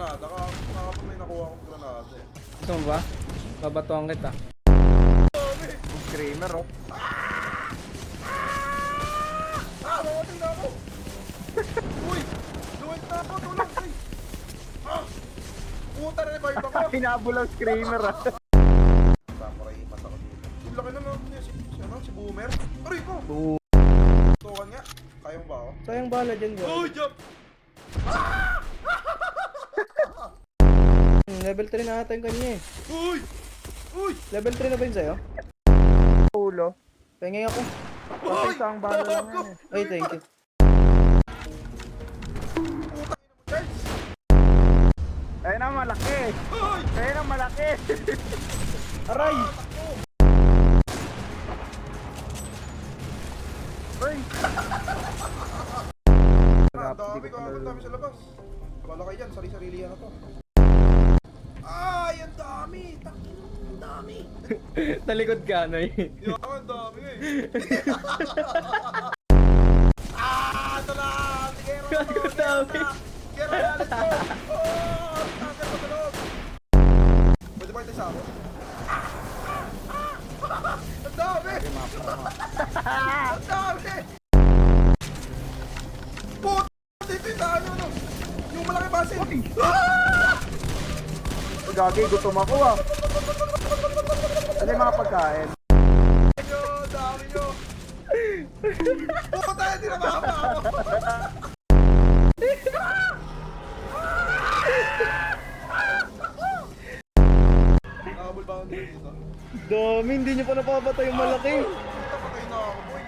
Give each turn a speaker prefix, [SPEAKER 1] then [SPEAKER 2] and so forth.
[SPEAKER 1] granada. Kakapag may nakuha akong granada eh.
[SPEAKER 2] Gusto mo ba? Babatuan kita.
[SPEAKER 3] Screamer oh.
[SPEAKER 1] Mamatay na ako! Uy! Luwag na ako! Tulog! Ay! Puta na revive ako!
[SPEAKER 3] Hinabol ang screamer ah.
[SPEAKER 1] Samurai ipas ako dito. Yung laki naman niya si Boomer. Aray ko! Tukan nga. Kaya mo ba ako?
[SPEAKER 2] Sayang bala dyan, bro.
[SPEAKER 1] Uy! Jump!
[SPEAKER 2] Level 3 na ata yung kanya eh.
[SPEAKER 1] Uy! Uy!
[SPEAKER 2] Level 3 na ba yun sa'yo?
[SPEAKER 3] Ulo.
[SPEAKER 2] Pengay ako.
[SPEAKER 3] Patay isang bala lang yan eh.
[SPEAKER 2] Ay, thank you.
[SPEAKER 3] Ayun ang malaki.
[SPEAKER 1] Uy!
[SPEAKER 3] Ayun ang malaki.
[SPEAKER 2] Aray!
[SPEAKER 3] Uy.
[SPEAKER 1] Ang dami sa labas. Wala kayo dyan, sari-sarili yan na to. Ay, ang dami! Ang dami!
[SPEAKER 2] Talikod ka, Noy.
[SPEAKER 1] Yan, ang dami eh. Ito na! Sige,
[SPEAKER 2] Ang dami.
[SPEAKER 1] Kero na, let's go! Oh! Tagal sa loob! Pwede ba ito sa ako? Ang dami! Ang dami! Puta! Dito yung tayo, no? Yung malaki basin!
[SPEAKER 3] Gagi, gutom ako ah. Ano yung mga pagkain?
[SPEAKER 1] Nyo, dami nyo! Puta, hindi na makapa ako! Nakabul ba ako dito?
[SPEAKER 2] Dami, hindi niyo pa napapatay yung malaki.
[SPEAKER 1] Puta, patay na ako, boy!